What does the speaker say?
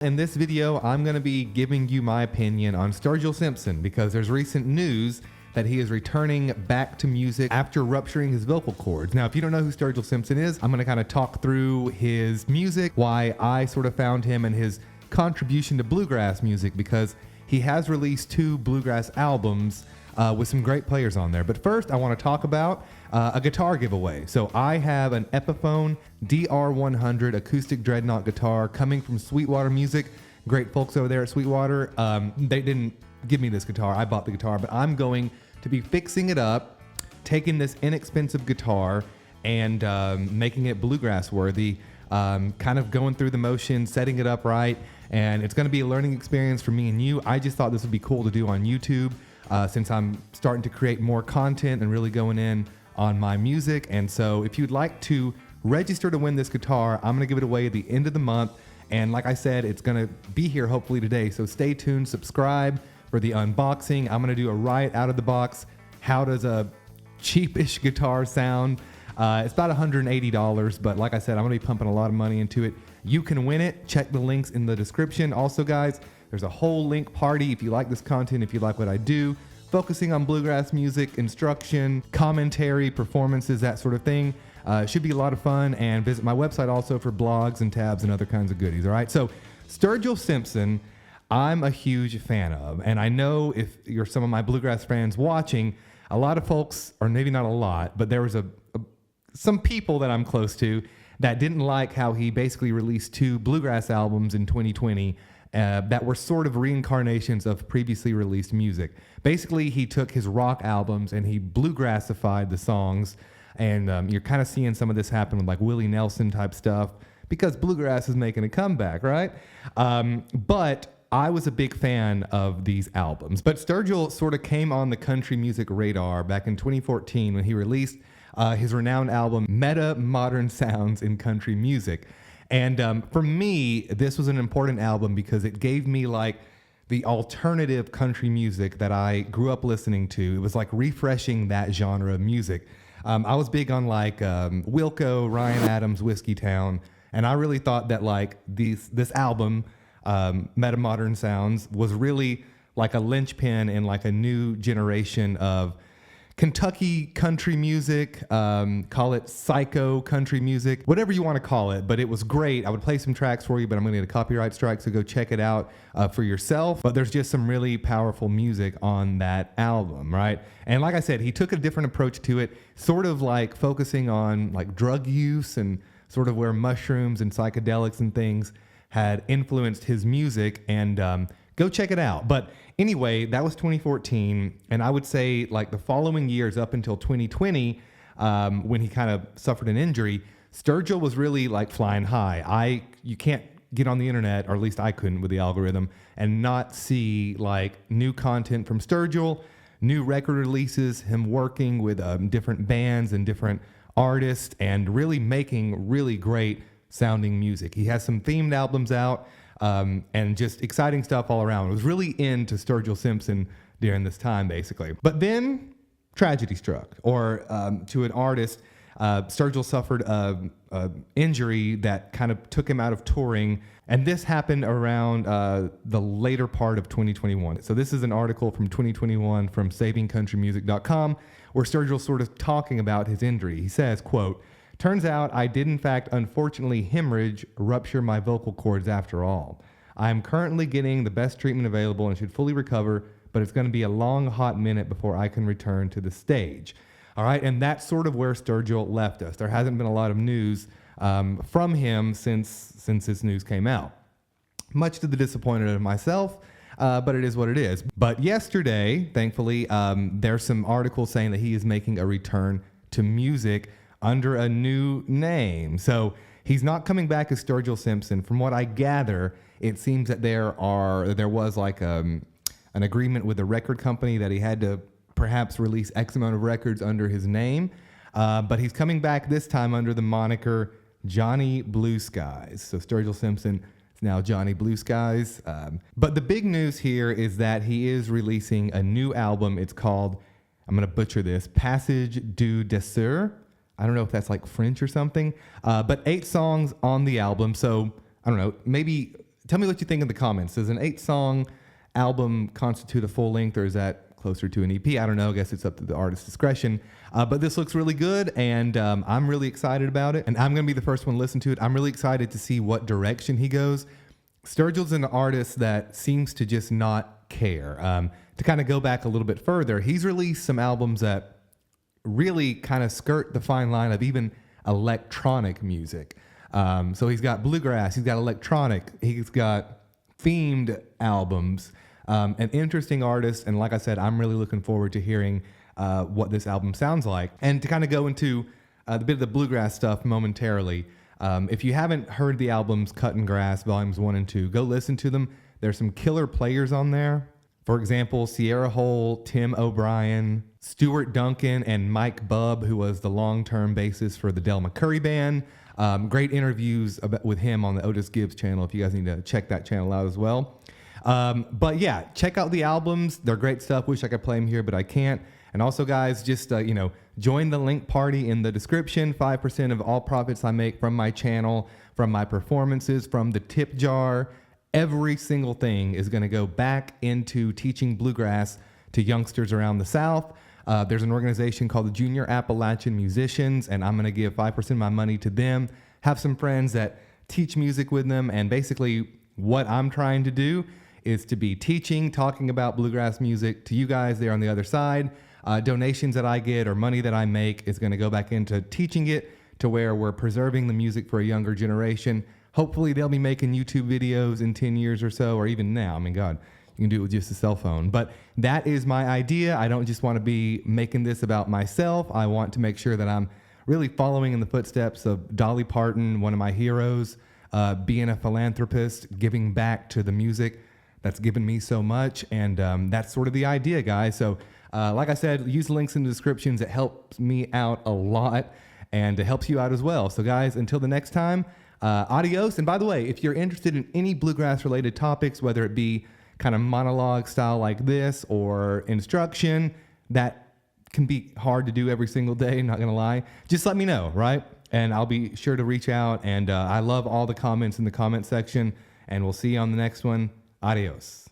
In this video, I'm going to be giving you my opinion on Sturgill Simpson because there's recent news that he is returning back to music after rupturing his vocal cords. Now, if you don't know who Sturgill Simpson is, I'm going to kind of talk through his music, why I sort of found him and his contribution to bluegrass music, because he has released 2 bluegrass albums with some great players on there. But first, I want to talk about a guitar giveaway. So I have an Epiphone DR100 acoustic dreadnought guitar coming from Sweetwater Music. Great folks over there at Sweetwater. They didn't give me this guitar. I bought the guitar, but I'm going to be fixing it up, taking this inexpensive guitar and making it bluegrass worthy, kind of going through the motions, setting it up right. And it's going to be a learning experience for me and you. I just thought this would be cool to do on YouTube. Since I'm starting to create more content and really going in on my music. And so if you'd like to register to win this guitar, I'm going to give it away at the end of the month. And like I said, it's going to be here hopefully today. So stay tuned, subscribe for the unboxing. I'm going to do a right out of the box. How does a cheapish guitar sound? It's about $180, but like I said, I'm going to be pumping a lot of money into it. You can win it. Check the links in the description. Also, guys, there's a whole link party if you like this content, if you like what I do, focusing on bluegrass music, instruction, commentary, performances, that sort of thing. It should be a lot of fun, and visit my website also for blogs and tabs and other kinds of goodies, all right? So Sturgill Simpson, I'm a huge fan of, and I know if you're some of my bluegrass fans watching, a lot of folks, or maybe not a lot, but there was some people that I'm close to that didn't like how he basically released 2 bluegrass albums in 2020 that were sort of reincarnations of previously released music. Basically, he took his rock albums and he bluegrassified the songs, and you're kind of seeing some of this happen with like Willie Nelson type stuff because bluegrass is making a comeback, right? But I was a big fan of these albums. But Sturgill sort of came on the country music radar back in 2014 when he released his renowned album, Meta Modern Sounds in Country Music. And for me, this was an important album because it gave me like the alternative country music that I grew up listening to. It was like refreshing that genre of music. I was big on like Wilco, Ryan Adams, Whiskey Town, and I really thought that like this album, Meta Modern Sounds, was really like a linchpin in like a new generation of Kentucky country music, call it psycho country music, whatever you want to call it, but it was great. I would play some tracks for you, but I'm going to get a copyright strike, so go check it out for yourself. But there's just some really powerful music on that album, right? And like I said, he took a different approach to it, sort of like focusing on like drug use and sort of where mushrooms and psychedelics and things had influenced his music, and go check it out. But anyway, that was 2014, and I would say like the following years up until 2020, when he kind of suffered an injury, Sturgill was really like flying high. You can't get on the internet, or at least I couldn't with the algorithm, and not see like new content from Sturgill, new record releases, him working with different bands and different artists, and really making really great sounding music. He has some themed albums out. And just exciting stuff all around. I was really into Sturgill Simpson during this time, basically. But then tragedy struck, or to an artist, Sturgill suffered an injury that kind of took him out of touring, and this happened around the later part of 2021. So this is an article from 2021 from savingcountrymusic.com, where Sturgill's sort of talking about his injury. He says, quote, "Turns out I did in fact unfortunately rupture my vocal cords after all. I am currently getting the best treatment available and should fully recover, but it's going to be a long, hot minute before I can return to the stage." All right, and that's sort of where Sturgill left us. There hasn't been a lot of news from him since this news came out. Much to the disappointment of myself, but it is what it is. But yesterday, thankfully, there's some articles saying that he is making a return to music under a new name. So he's not coming back as Sturgill Simpson. From what I gather, it seems that there was like an agreement with the record company that he had to perhaps release X amount of records under his name. But he's coming back this time under the moniker Johnny Blue Skies. So Sturgill Simpson is now Johnny Blue Skies. But the big news here is that he is releasing a new album. It's called, I'm going to butcher this, Passage du Dessert. I don't know if that's like French or something, but 8 songs on the album. So I don't know, maybe Tell me what you think in the comments. Does an 8-song album constitute a full length, or is that closer to an EP? I don't know. I guess it's up to the artist's discretion. But this looks really good, and I'm really excited about it. And I'm going to be the first one to listen to it. I'm really excited to see what direction he goes. Sturgill's an artist that seems to just not care. To kind of go back a little bit further, he's released some albums that really kind of skirt the fine line of even electronic music. So he's got bluegrass, he's got electronic, he's got themed albums. An interesting artist, and like I said, I'm really looking forward to hearing what this album sounds like. And to kind of go into the bit of the bluegrass stuff momentarily, if you haven't heard the albums Cutting Grass Volumes 1 and 2, go listen to them. There's some killer players on there. For example, Sierra Hull, Tim O'Brien, Stuart Duncan, and Mike Bubb, who was the long-term bassist for the Del McCurry Band. Great interviews with him on the Otis Gibbs channel, if you guys need to check that channel out as well. But yeah, check out the albums. They're great stuff. Wish I could play them here, but I can't. And also, guys, just, join the link party in the description. 5% of all profits I make from my channel, from my performances, from the tip jar, every single thing is going to go back into teaching bluegrass to youngsters around the South. There's an organization called the Junior Appalachian Musicians, and I'm going to give 5% of my money to them. Have some friends that teach music with them, and basically what I'm trying to do is to be teaching, talking about bluegrass music to you guys there on the other side. Donations that I get or money that I make is going to go back into teaching it to where we're preserving the music for a younger generation. Hopefully they'll be making YouTube videos in 10 years or so, or even now. I mean, God, you can do it with just a cell phone. But that is my idea. I don't just want to be making this about myself. I want to make sure that I'm really following in the footsteps of Dolly Parton, one of my heroes, being a philanthropist, giving back to the music that's given me so much. And that's sort of the idea, guys. So like I said, use the links in the descriptions. It helps me out a lot, and it helps you out as well. So guys, until the next time, adios. And by the way, if you're interested in any bluegrass related topics, whether it be kind of monologue style like this or instruction, that can be hard to do every single day, not gonna lie, just let me know, right? And I'll be sure to reach out. And I love all the comments in the comment section, and we'll see you on the next one. Adios.